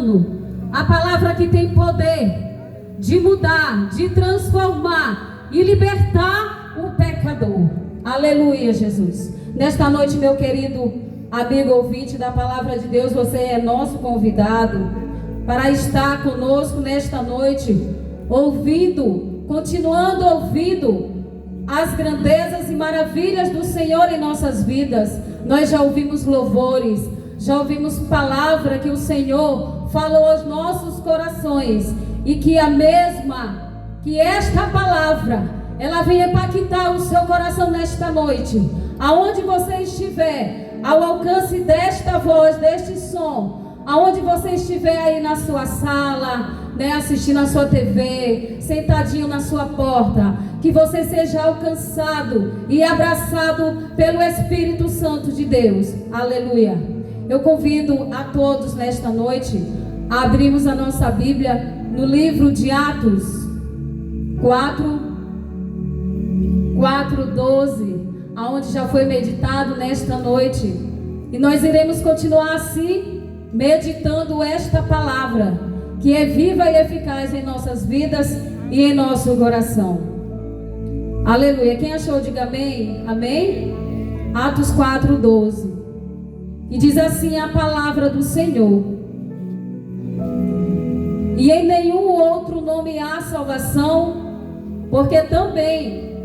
ano. A palavra que tem poder de mudar, de transformar e libertar o pecador. Aleluia, Jesus. Nesta noite, meu querido amigo ouvinte da palavra de Deus, você é nosso convidado para estar conosco nesta noite, ouvindo, continuando ouvindo as grandezas e maravilhas do Senhor em nossas vidas. Nós já ouvimos louvores, já ouvimos palavra que o Senhor falou aos nossos corações, e que esta palavra, ela vem impactar o seu coração nesta noite. Aonde você estiver, ao alcance desta voz, deste som, aonde você estiver aí na sua sala, assistindo a sua TV, sentadinho na sua porta, que você seja alcançado e abraçado pelo Espírito Santo de Deus. Aleluia. Eu convido a todos nesta noite a abrirmos a nossa Bíblia no livro de Atos 4:12, aonde já foi meditado nesta noite. E nós iremos continuar assim, meditando esta palavra, que é viva e eficaz em nossas vidas e em nosso coração. Aleluia. Quem achou, diga amém. Amém. Atos 4:12. E diz assim a palavra do Senhor: e em nenhum outro nome há salvação, porque também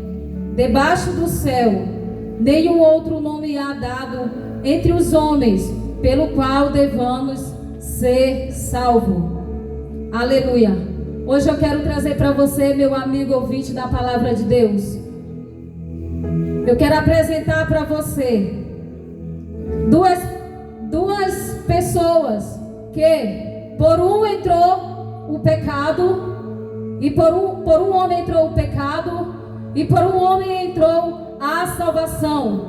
debaixo do céu nenhum outro nome há dado entre os homens, pelo qual devamos ser salvos. Aleluia. Hoje eu quero trazer para você, meu amigo ouvinte da palavra de Deus, eu quero apresentar para você duas pessoas que por um entrou o pecado, e por um homem entrou o pecado, e por um homem entrou a salvação.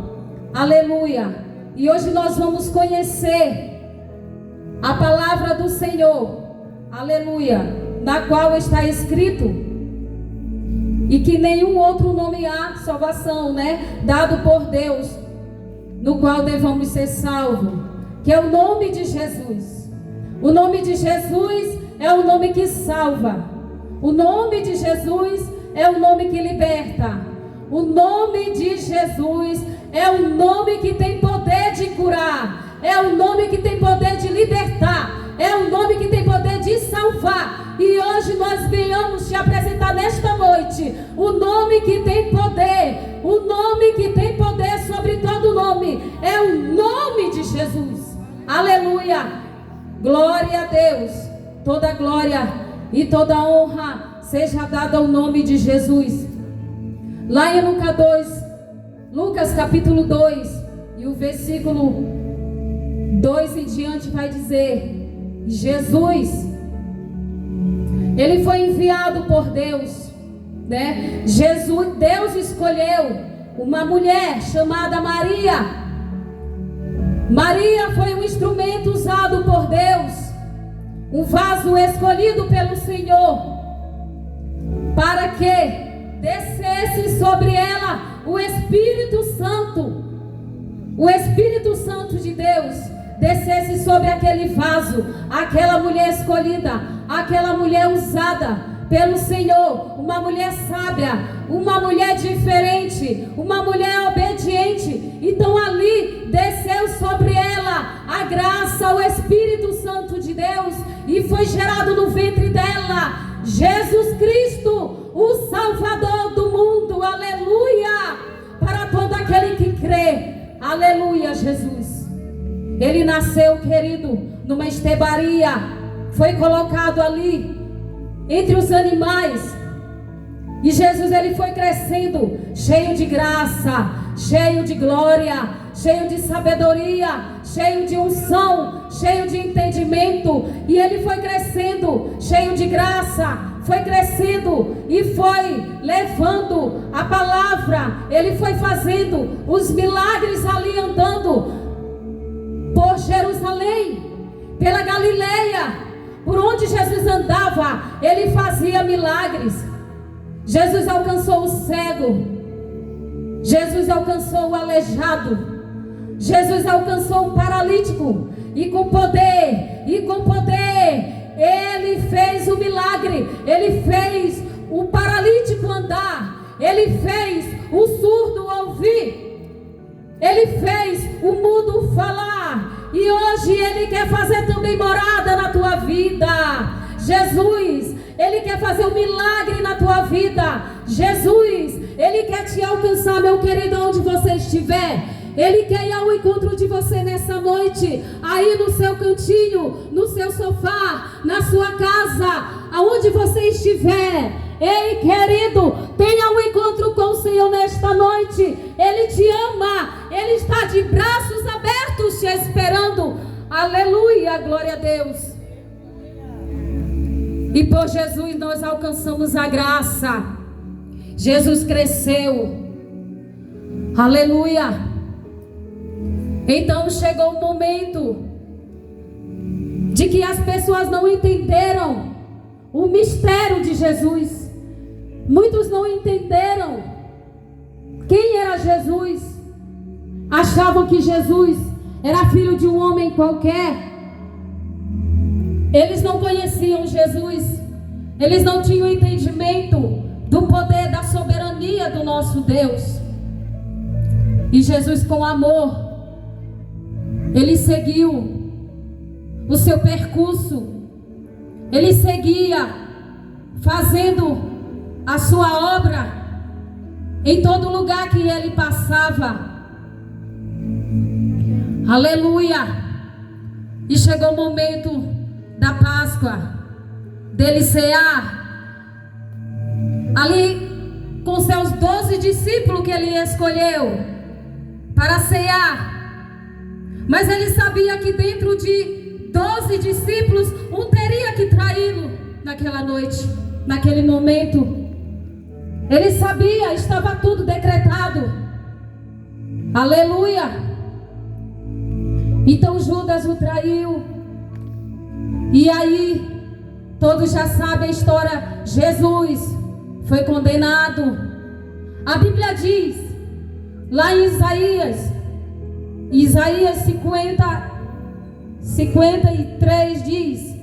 Aleluia. E hoje nós vamos conhecer a palavra do Senhor. Aleluia. Na qual está escrito, e que nenhum outro nome há salvação, dado por Deus, no qual devamos ser salvos, que é o nome de Jesus. O nome de Jesus é o nome que salva. O nome de Jesus é o nome que liberta. O nome de Jesus é o nome que tem poder de curar. É o nome que tem poder de libertar. É o nome que tem poder de salvar. E hoje nós venhamos te apresentar nesta noite o nome que tem poder. O nome que tem poder sobre todo nome. É o nome de Jesus. Aleluia. Glória a Deus. Toda glória e toda honra seja dada ao nome de Jesus. Lá em Lucas capítulo 2, e o versículo 2 em diante vai dizer: Jesus, ele foi enviado por Deus, Deus escolheu uma mulher chamada Maria. Maria foi um instrumento usado por Deus, um vaso escolhido pelo Senhor, para que descesse sobre ela o Espírito Santo. O Espírito Santo de Deus descesse sobre aquele vaso, aquela mulher escolhida, aquela mulher usada pelo Senhor, uma mulher sábia, uma mulher diferente, uma mulher obediente. Então ali desceu sobre ela a graça, o Espírito Santo de Deus, e foi gerado no ventre dela Jesus Cristo, o Salvador do mundo. Aleluia. Para todo aquele que crê. Aleluia, Jesus. Ele nasceu, querido, numa estebaria, foi colocado ali entre os animais, e Jesus, ele foi crescendo cheio de graça, cheio de glória, cheio de sabedoria, cheio de unção, cheio de entendimento. E ele foi crescendo cheio de graça, foi crescendo e foi levando a palavra. Ele foi fazendo os milagres ali, andando por Jerusalém, pela Galileia. Por onde Jesus andava, ele fazia milagres. Jesus alcançou o cego, Jesus alcançou o aleijado, Jesus alcançou o paralítico. E com poder Ele fez o milagre. Ele fez o paralítico andar. Ele fez o surdo ouvir. Ele fez o mudo falar. E hoje Ele quer fazer também morada na tua vida. Jesus, Ele quer fazer um milagre na tua vida. Jesus, Ele quer te alcançar, meu querido, onde você estiver. Ele quer ir ao encontro de você nessa noite, aí no seu cantinho, no seu sofá, na sua casa, aonde você estiver. Ei, querido, tenha um encontro com o Senhor nesta noite. Ele te ama, Ele está de braços abertos te esperando. Aleluia, glória a Deus. E por Jesus nós alcançamos a graça. Jesus cresceu. Aleluia. Então chegou o momento de que as pessoas não entenderam o mistério de Jesus. Muitos não entenderam quem era Jesus. Achavam que Jesus era filho de um homem qualquer. Eles não conheciam Jesus. Eles não tinham entendimento do poder, da soberania do nosso Deus. E Jesus, com amor, Ele seguiu o seu percurso. Ele seguia fazendo a sua obra em todo lugar que Ele passava. Aleluia. E chegou o momento da Páscoa, dele cear ali com seus 12 discípulos que Ele escolheu para cear. Mas Ele sabia que dentro de 12 discípulos, um teria que traí-lo naquela noite, naquele momento. Ele sabia, estava tudo decretado. Aleluia. Então Judas o traiu. E aí, todos já sabem a história. Jesus foi condenado. A Bíblia diz, lá em Isaías 53 diz: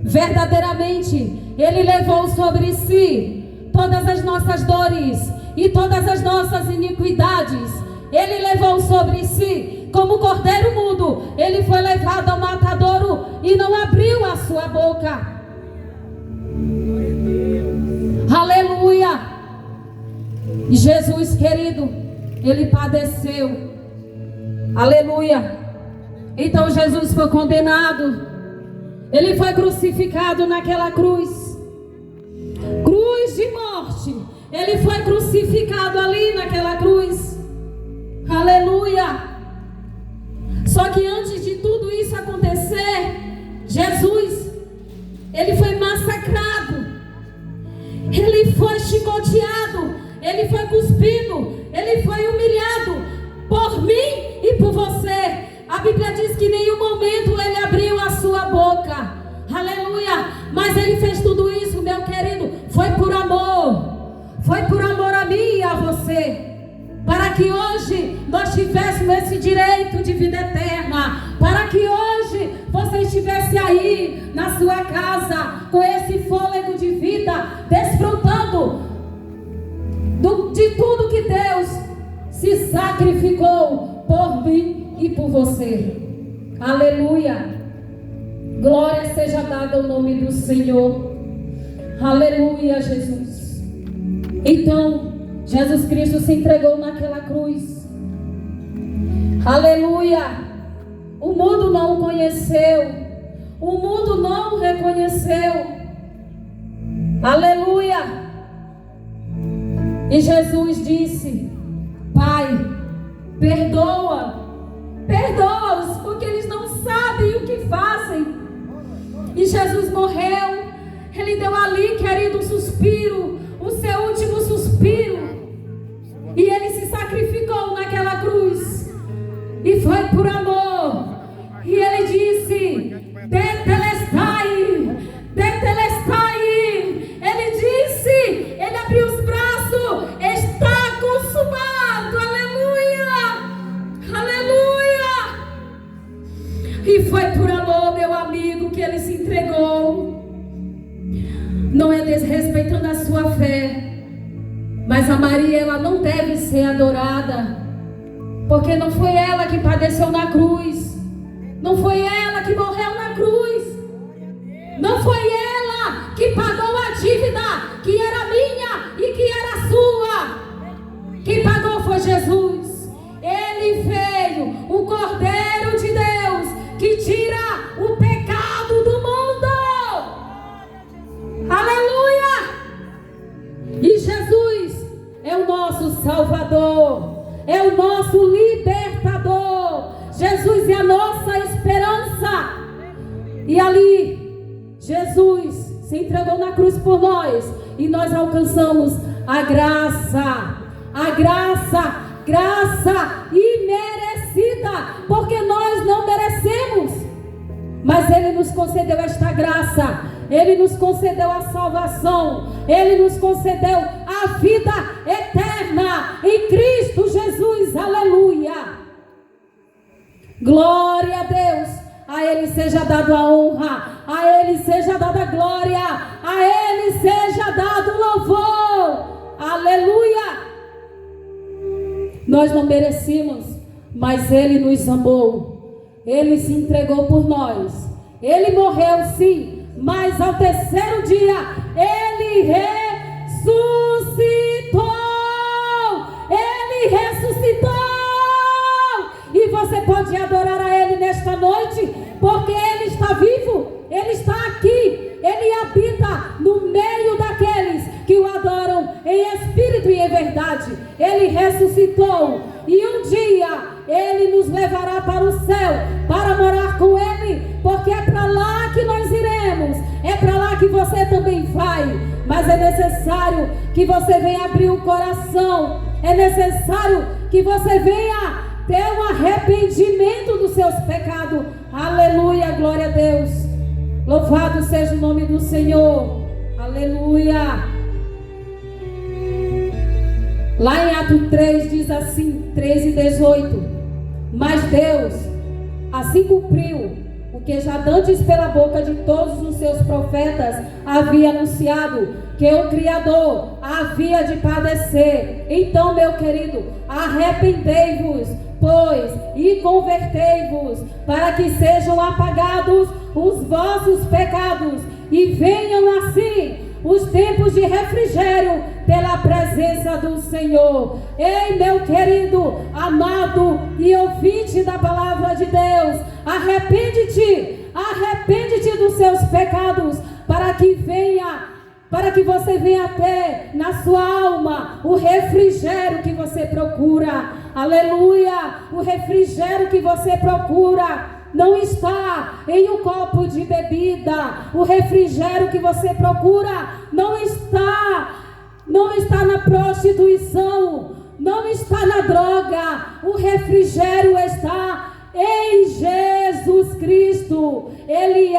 verdadeiramente Ele levou sobre si todas as nossas dores e todas as nossas iniquidades. Ele levou sobre si, como cordeiro mudo, Ele foi levado ao matadouro e não abriu a sua boca. Aleluia. E Jesus, querido, Ele padeceu. Aleluia. Então Jesus foi condenado. Ele foi crucificado naquela cruz. Cruz de morte. Ele foi crucificado ali naquela cruz. Aleluia. Só que antes de tudo isso acontecer, Jesus, Ele foi massacrado. Ele foi chicoteado. Ele foi cuspido. Ele foi humilhado por mim e por você. A Bíblia diz que em nenhum momento Ele abriu a sua boca. Aleluia. Mas Ele fez tudo isso, meu querido, foi por amor. Foi por amor a mim e a você, para que hoje nós tivéssemos esse direito de vida eterna, para que hoje você estivesse aí na sua casa com esse fôlego de vida, desfrutando de tudo que Deus se sacrificou por mim e por você. Aleluia. Glória seja dada ao nome do Senhor. Aleluia, Jesus. Então Jesus Cristo se entregou naquela cruz. Aleluia. O mundo não o conheceu. O mundo não o reconheceu. Aleluia. E Jesus disse: Pai, perdoa-os, porque eles não sabem o que fazem. E Jesus morreu. Ele deu ali, querido, um suspiro, o seu último suspiro. E Ele se sacrificou naquela cruz. E foi por amor. E Ele disse: Tetelestai, Tetelestai. Ele disse, Ele abriu os braços: está consumado. Aleluia, aleluia. E foi por amor, meu amigo, que Ele se entregou. entregou. Não é desrespeitando a sua fé, mas a Maria, ela não deve ser adorada, porque não foi ela que padeceu na cruz, não foi ela que morreu na cruz, não foi ela que pagou a dívida que era minha e que era sua. Quem pagou foi Jesus. Ele veio, o Cordeiro de Deus, que tira o pecado do mundo. Aleluia! E Jesus é o nosso Salvador, é o nosso libertador. Jesus é a nossa esperança. E ali, Jesus se entregou na cruz por nós, e nós alcançamos a graça imerecida, porque nós não merecemos, mas Ele nos concedeu esta graça. Ele nos concedeu a salvação, Ele nos concedeu a vida eterna em Cristo Jesus. Aleluia! Glória a Deus. A Ele seja dado a honra, a Ele seja dada a glória, a Ele seja dado o louvor. Aleluia! Nós não merecíamos, mas Ele nos amou. Ele se entregou por nós. Ele morreu, sim, mas ao terceiro dia Ele ressuscitou. Ele ressuscitou. E você pode adorar a Ele nesta noite, porque Ele está vivo, Ele está aqui, Ele habita no meio daqueles que o adoram em espírito e em verdade. Ele ressuscitou, e um dia Ele nos levará para o céu, para morar com Ele, porque é para lá que nós iremos, é para lá que você também vai. Mas é necessário que você venha abrir o coração, é necessário que você venha ter um arrependimento dos seus pecados. Aleluia, glória a Deus. Louvado seja o nome do Senhor. Aleluia. Lá em Atos 3 diz assim, 3:18: mas Deus assim cumpriu o que já dantes pela boca de todos os seus profetas havia anunciado, que o Criador havia de padecer. Então, meu querido, arrependei-vos, pois, e convertei-vos, para que sejam apagados os vossos pecados, e venham assim os tempos de refrigério pela presença do Senhor. Ei, meu querido, amado e ouvinte da palavra de Deus, arrepende-te dos seus pecados, para que você venha ter na sua alma o refrigério que você procura. Aleluia! O refrigério que você procura não está em um copo de bebida. O refrigério que você procura não está na prostituição, não está na droga. O refrigério está em Jesus Cristo. Ele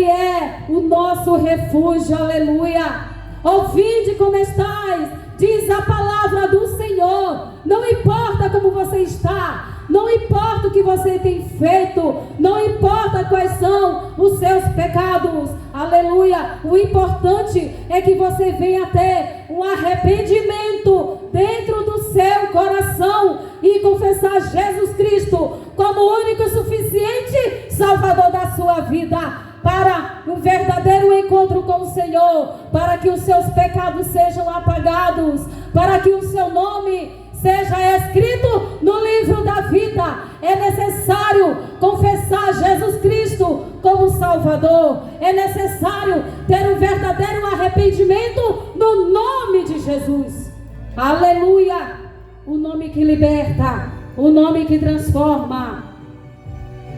é o nosso refúgio. Aleluia! Ouvide como estais, diz a palavra do Senhor. Não importa como você está, não importa o que você tem feito, não importa quais são os seus pecados. Aleluia! O importante é que você venha ter um arrependimento dentro do seu coração e confessar Jesus Cristo como o único e suficiente Salvador da sua vida, para um verdadeiro encontro com o Senhor, para que os seus pecados sejam apagados, para que o seu nome seja escrito no livro da vida. É necessário confessar Jesus Cristo como Salvador. É necessário ter um verdadeiro arrependimento no nome de Jesus. Aleluia! O nome que liberta, o nome que transforma,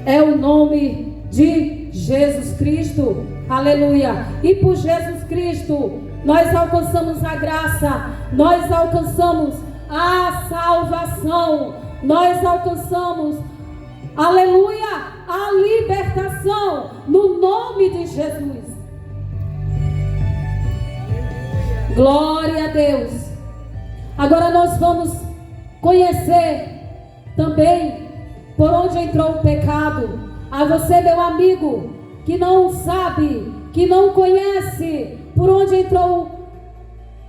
é o nome de Jesus Cristo. Aleluia! E por Jesus Cristo nós alcançamos a graça, nós alcançamos a salvação, nós alcançamos, aleluia, a libertação no nome de Jesus. Glória a Deus. Agora nós vamos conhecer também por onde entrou o pecado. A você, meu amigo, que não sabe, que não conhece por onde entrou,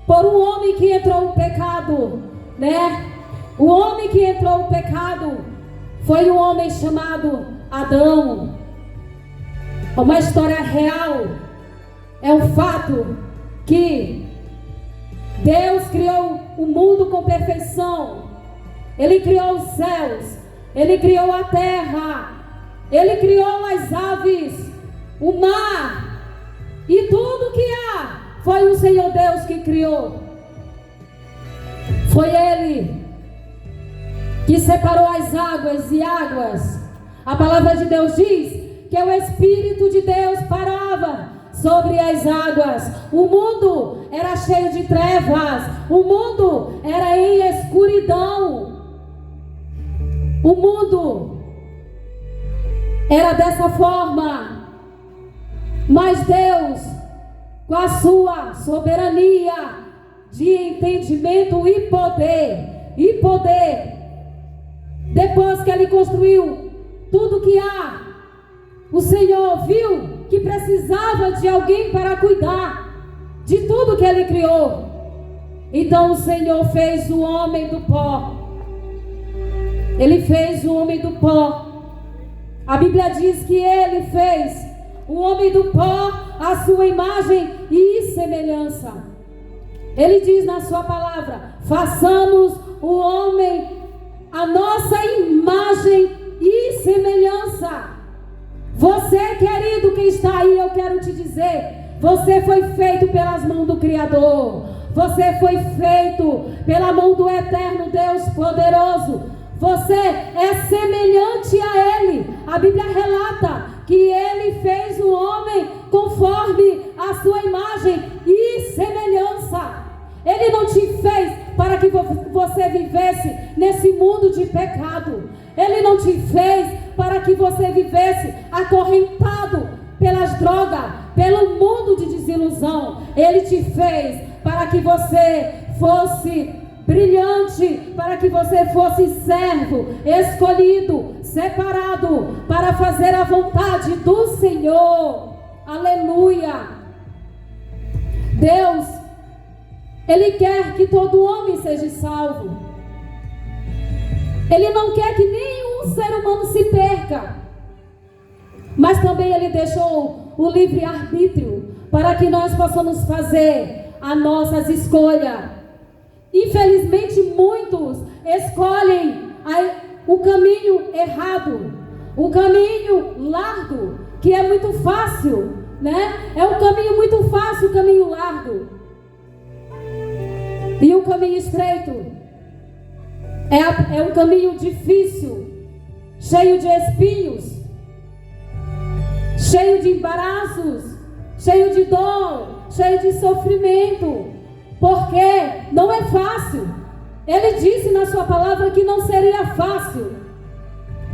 por um homem que entrou o pecado, né? O homem que entrou o pecado foi um homem chamado Adão. Uma história real. É um fato que Deus criou o mundo com perfeição. Ele criou os céus, Ele criou a terra, Ele criou as aves, o mar, e tudo que há foi o Senhor Deus que criou. Foi Ele que separou as águas e águas. A palavra de Deus diz que o Espírito de Deus parava sobre as águas. O mundo era cheio de trevas, o mundo era em escuridão. O mundo era dessa forma, mas Deus, com a sua soberania de entendimento e poder, depois que Ele construiu tudo que há, o Senhor viu que precisava de alguém para cuidar de tudo que Ele criou. Então o Senhor fez o homem do pó. Ele fez o homem do pó. A Bíblia diz que Ele fez o homem do pó à sua imagem e semelhança. Ele diz na sua palavra: façamos o homem a nossa imagem e semelhança. Você, querido, que está aí, eu quero te dizer, você foi feito pelas mãos do Criador. Você foi feito pela mão do eterno Deus poderoso. Você é semelhante a Ele. A Bíblia relata que Ele fez o homem conforme a sua imagem e semelhança. Ele não te fez para que você vivesse nesse mundo de pecado. Ele não te fez para que você vivesse acorrentado pelas drogas, pelo mundo de desilusão. Ele te fez para que você fosse brilhante, para que você fosse servo, escolhido, separado, para fazer a vontade do Senhor. Aleluia! Deus, Ele quer que todo homem seja salvo. Ele não quer que nenhum ser humano se perca. Mas também Ele deixou o livre-arbítrio para que nós possamos fazer as nossas escolhas. Infelizmente, muitos escolhem o caminho errado, o caminho largo, que é muito fácil, né? É um caminho muito fácil, o caminho largo. E o caminho estreito é um caminho difícil, cheio de espinhos, cheio de embaraços, cheio de dor, cheio de sofrimento. Porque não é fácil. Ele disse na sua palavra que não seria fácil.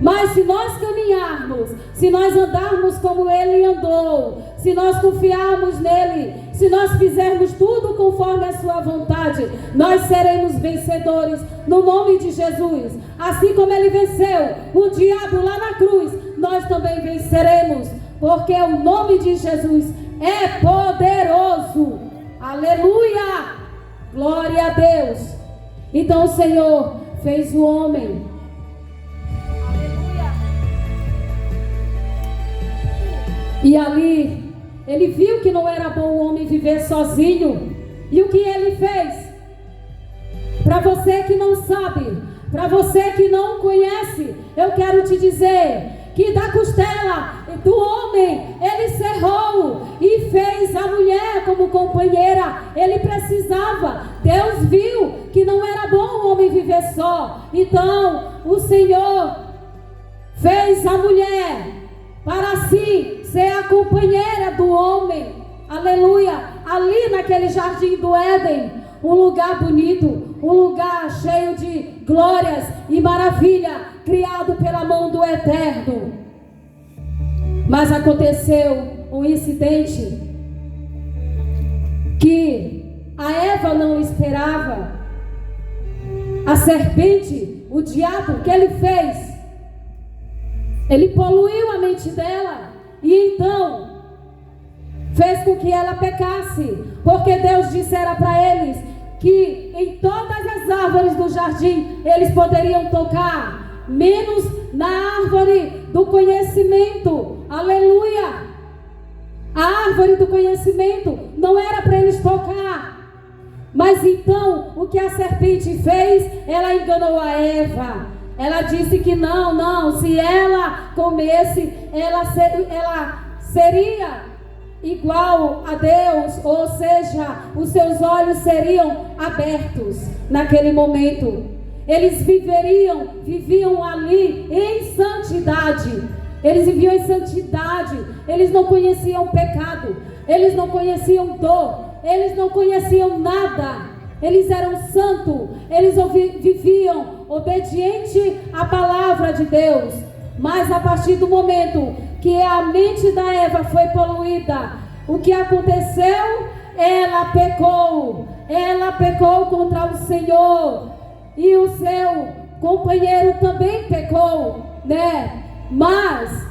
Mas se nós caminharmos, se nós andarmos como Ele andou, se nós confiarmos nele, se nós fizermos tudo conforme a sua vontade, nós seremos vencedores no nome de Jesus. Assim como Ele venceu o diabo lá na cruz, nós também venceremos, porque o nome de Jesus é poderoso. Aleluia! Glória a Deus. Então o Senhor fez o homem. Aleluia! E ali Ele viu que não era bom o homem viver sozinho. E o que Ele fez? Para você que não sabe, para você que não conhece, eu quero te dizer que da costela do homem Ele cerrou e fez a mulher como companheira. Ele precisava. Deus viu que não era bom o homem viver só. Então o Senhor fez a mulher para si ser a companheira do homem. Aleluia! Ali naquele jardim do Éden, um lugar bonito, um lugar cheio de glórias e maravilha, criado pela mão do Eterno. Mas aconteceu um incidente que a Eva não esperava. A serpente, o diabo, o que ele fez? Ele poluiu a mente dela. e então fez com que ela pecasse, porque Deus dissera para eles que em todas as árvores do jardim eles poderiam tocar, menos na árvore do conhecimento. Aleluia! A árvore do conhecimento não era para eles tocar. Mas então, o que a serpente fez? Ela enganou a Eva. Ela disse que não, se ela comesse, ela seria igual a Deus, ou seja, os seus olhos seriam abertos naquele momento. Eles viviam ali em santidade. Eles viviam em santidade. Eles não conheciam pecado. Eles não conheciam dor. Eles não conheciam nada. Eles eram santos. Eles viviam obediente à palavra de Deus. Mas a partir do momento que a mente da Eva foi poluída, o que aconteceu? Ela pecou. Ela pecou contra o Senhor. E o seu companheiro também pecou, né? Mas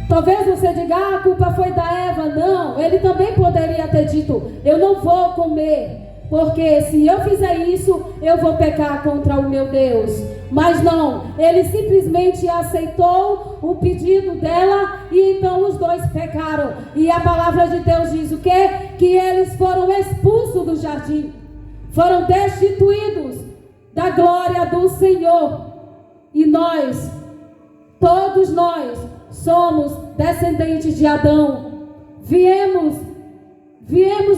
talvez você diga, a culpa foi da Eva. Não, ele também poderia ter dito, eu não vou comer, porque se eu fizer isso, eu vou pecar contra o meu Deus. Mas não, ele simplesmente aceitou o pedido dela, e então os dois pecaram. E a palavra de Deus diz o quê? Que eles foram expulsos do jardim, foram destituídos da glória do Senhor. E nós, todos nós, somos descendentes de Adão. Viemos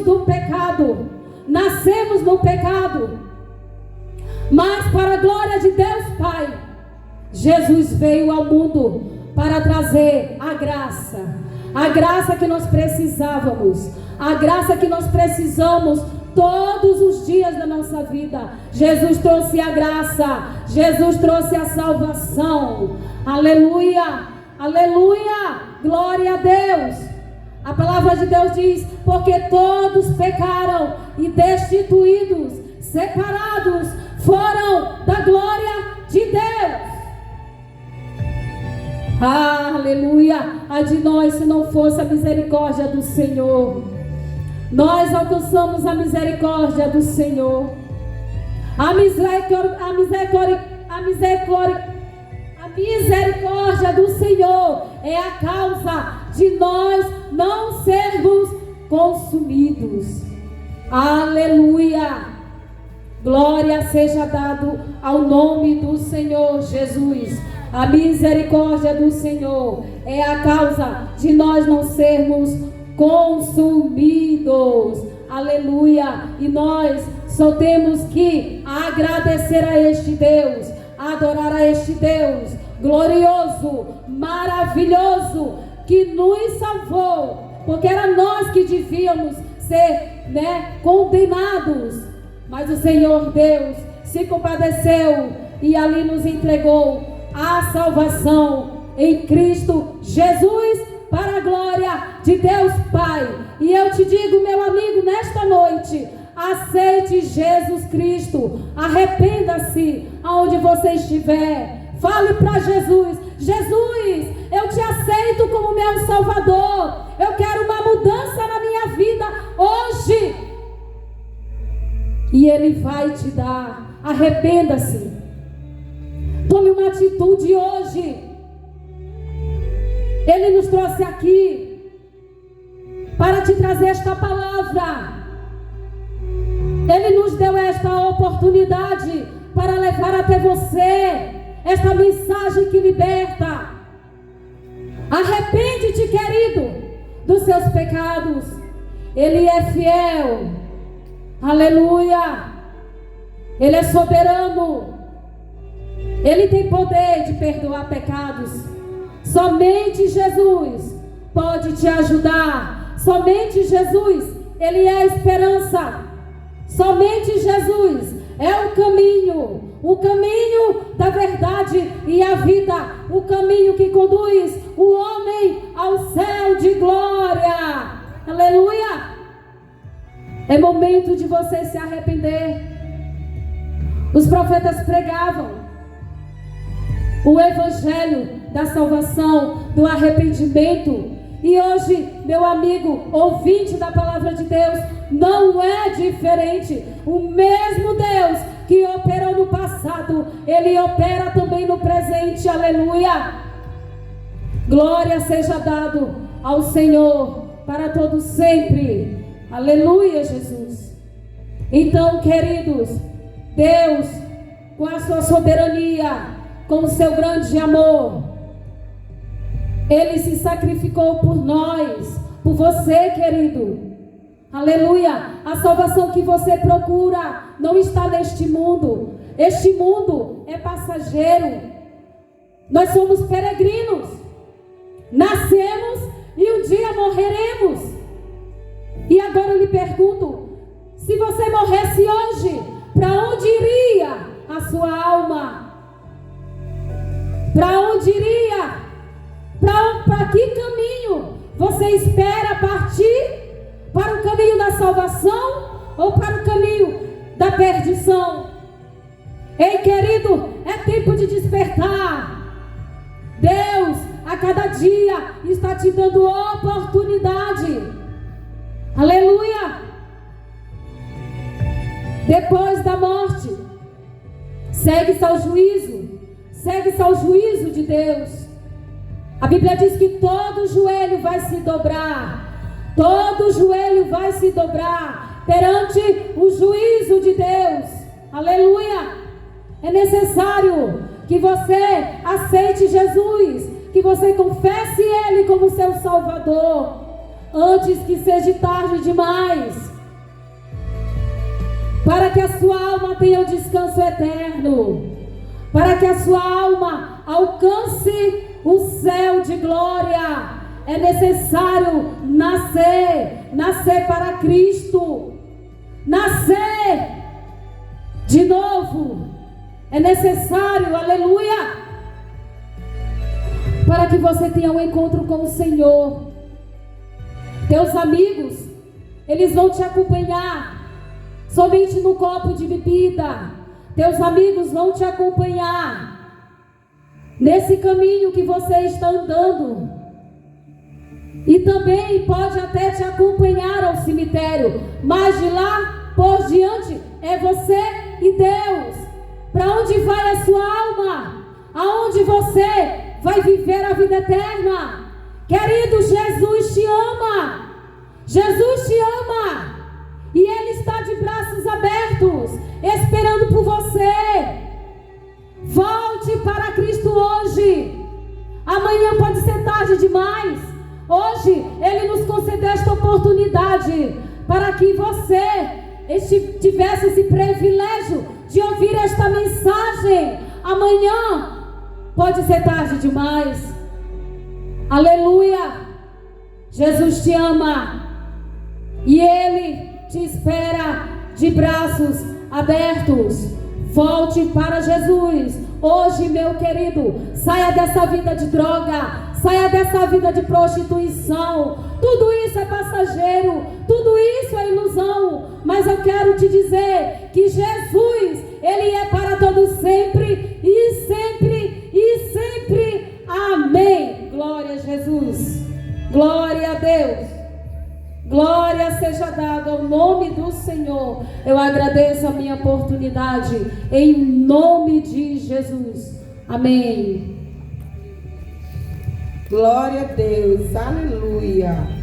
do pecado, nascemos no pecado, mas para a glória de Deus Pai, Jesus veio ao mundo para trazer a graça que nós precisávamos, a graça que nós precisamos todos os dias da nossa vida. Jesus trouxe a graça, Jesus trouxe a salvação. Aleluia, aleluia, glória a Deus. A palavra de Deus diz, porque todos pecaram e destituídos, separados foram da glória de Deus. Aleluia, ai de nós se não fosse a misericórdia do Senhor. Nós alcançamos a misericórdia do Senhor. A misericórdia do Senhor é a causa de nós não sermos consumidos. Aleluia! Glória seja dado ao nome do Senhor Jesus. A misericórdia do Senhor é a causa de nós não sermos consumidos. Aleluia! E nós só temos que agradecer a este Deus, adorar a este Deus glorioso, maravilhoso, que nos salvou, porque era nós que devíamos ser, condenados, mas o Senhor Deus se compadeceu e ali nos entregou a salvação em Cristo Jesus, para a glória de Deus Pai. E eu te digo, meu amigo, nesta noite, aceite Jesus Cristo, arrependa-se aonde você estiver, fale para Jesus: Jesus, eu te aceito como meu Salvador, eu quero uma mudança na minha vida hoje. E Ele vai te dar. Arrependa-se, tome uma atitude hoje. Ele nos trouxe aqui para te trazer esta palavra. Ele nos deu esta oportunidade para levar até você esta mensagem que liberta. Arrepende-te, querido, dos seus pecados. Ele é fiel. Aleluia. Ele é soberano. Ele tem poder de perdoar pecados. Somente Jesus pode te ajudar. Somente Jesus, Ele é a esperança. Somente Jesus é o caminho da verdade e a vida, o caminho que conduz o homem ao céu de glória. Aleluia! É momento de você se arrepender. Os profetas pregavam o evangelho da salvação, do arrependimento. E hoje, meu amigo, ouvinte da palavra de Deus, não é diferente. O mesmo Deus que operou no passado, Ele opera também no presente. Aleluia! Glória seja dado ao Senhor para todos sempre. Aleluia, Jesus. Então, queridos, Deus, com a sua soberania, com o seu grande amor, Ele se sacrificou por nós, por você, querido. Aleluia. A salvação que você procura não está neste mundo. Este mundo é passageiro. Nós somos peregrinos. Nascemos e um dia morreremos. E agora eu lhe pergunto, se você morresse hoje, para onde iria a sua alma? Para onde iria? Para que caminho você espera partir? Para o caminho da salvação ou para o caminho da perdição? Ei, querido, é tempo de despertar. Deus, a cada dia, está te dando oportunidade. Aleluia! Depois da morte, segue-se ao juízo. Segue-se ao juízo de Deus. A Bíblia diz que todo joelho vai se dobrar. Todo joelho vai se dobrar perante o juízo de Deus. Aleluia! É necessário que você aceite Jesus, que você confesse Ele como seu Salvador, antes que seja tarde demais, para que a sua alma tenha o descanso eterno, para que a sua alma alcance o céu de glória. É necessário nascer para Cristo, nascer de novo. É necessário, aleluia, para que você tenha um encontro com o Senhor. Teus amigos, eles vão te acompanhar somente no copo de bebida. Teus amigos vão te acompanhar nesse caminho que você está andando. E também pode até te acompanhar ao cemitério. Mas de lá por diante é você e Deus. Para onde vai a sua alma? Aonde você vai viver a vida eterna? Querido, Jesus te ama. Jesus te ama. E Ele está de braços abertos, esperando por você. Volte para Cristo hoje. Amanhã pode ser tarde demais. Hoje Ele nos concedeu esta oportunidade para que você tivesse esse privilégio de ouvir esta mensagem. Amanhã pode ser tarde demais. Aleluia. Jesus te ama e Ele te espera de braços abertos. Volte para Jesus hoje, meu querido. Saia dessa vida de droga, saia dessa vida de prostituição. Tudo isso é passageiro, tudo isso é ilusão. Mas eu quero te dizer que Jesus, Ele é para todos sempre e sempre e sempre. Amém. Glória a Jesus. Glória a Deus. Glória seja dada ao nome do Senhor. Eu agradeço a minha oportunidade em nome de Jesus. Amém. Glória a Deus. Aleluia.